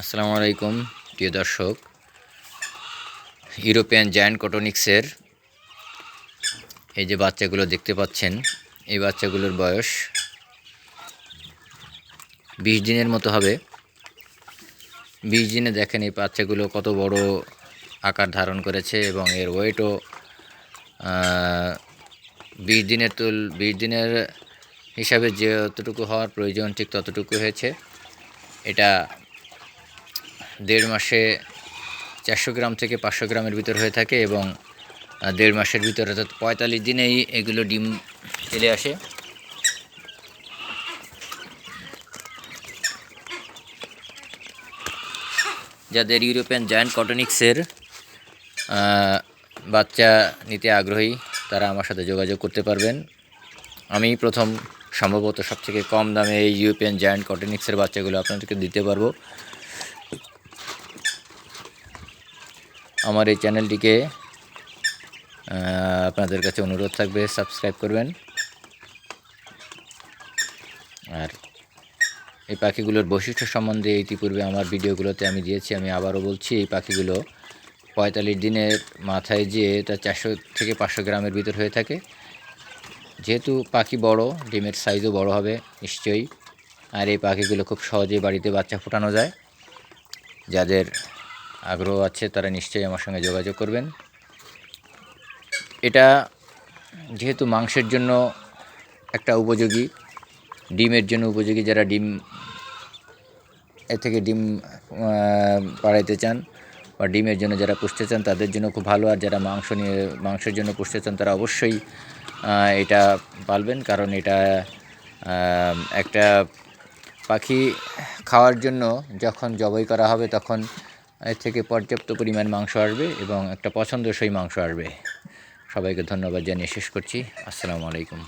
আসসালামু আলাইকুম প্রিয় দর্শক। ইউরোপিয়ান জায়ান্ট কটনিক্সের এই যে বাচ্চাগুলো দেখতে পাচ্ছেন, এই বাচ্চাগুলোর বয়স 20 দিনের মতো হবে। 20 দিনে দেখেন এই বাচ্চাগুলো কত বড় আকার ধারণ করেছে এবং এর ওয়েটও 20 দিনের হিসাবে যতটুকু হওয়ার প্রয়োজন ঠিক ততটুকু হয়েছে। এটা 1.5 মাসে 400 গ্রাম থেকে 500 গ্রামের ভিতর হয়ে থাকে এবং 1.5 মাসের ভিতরে অর্থাৎ 45 দিনেই এগুলো ডিম ফেলে আসে। যাদের ইউরোপিয়ান জায়ান্ট কটনিক্সের বাচ্চা নিতে আগ্রহী তারা আমার সাথে যোগাযোগ করতে পারবেন। আমি প্রথম সম্ভবত সবথেকে কম দামে এই ইউরোপিয়ান জায়ান্ট কটনিক্সের বাচ্চাগুলো আপনাদেরকে দিতে পারবো। আমার এই চ্যানেলটিকে আপনাদের কাছে অনুরোধ থাকবে সাবস্ক্রাইব করবেন। আর এই পাখিগুলোর বৈশিষ্ট্য সম্বন্ধে ইতিপূর্বে আমার ভিডিওগুলোতে আমি দিয়েছি, আমি আবারও বলছি, এই পাখিগুলো 45 দিনের মাথায় যেয়ে তা 400 থেকে 500 গ্রামের ভিতর হয়ে থাকে। যেহেতু পাখি বড়, ডিমের সাইজও বড় হবে নিশ্চয়ই। আর এই পাখিগুলো খুব সহজেই বাড়িতে বাচ্চা ফোটানো যায়। যাদের আগ্রহ আছে তারা নিশ্চয়ই আমার সঙ্গে যোগাযোগ করবেন। এটা যেহেতু মাংসের জন্য একটা উপযোগী, ডিমের জন্য উপযোগী, যারা ডিম বাড়াইতে চান বা ডিমের জন্য যারা পুষতে চান তাদের জন্য খুব ভালো। আর যারা মাংসের জন্য পুষতে চান তারা অবশ্যই এটা পালবেন, কারণ এটা একটা পাখি খাওয়ার জন্য যখন জবাই করা হবে তখন এর থেকে পর্যাপ্ত পরিমাণ মাংস আসবে এবং একটা পছন্দসই মাংস আসবে। সবাইকে ধন্যবাদ জানিয়ে শেষ করছি। আসসালামু আলাইকুম।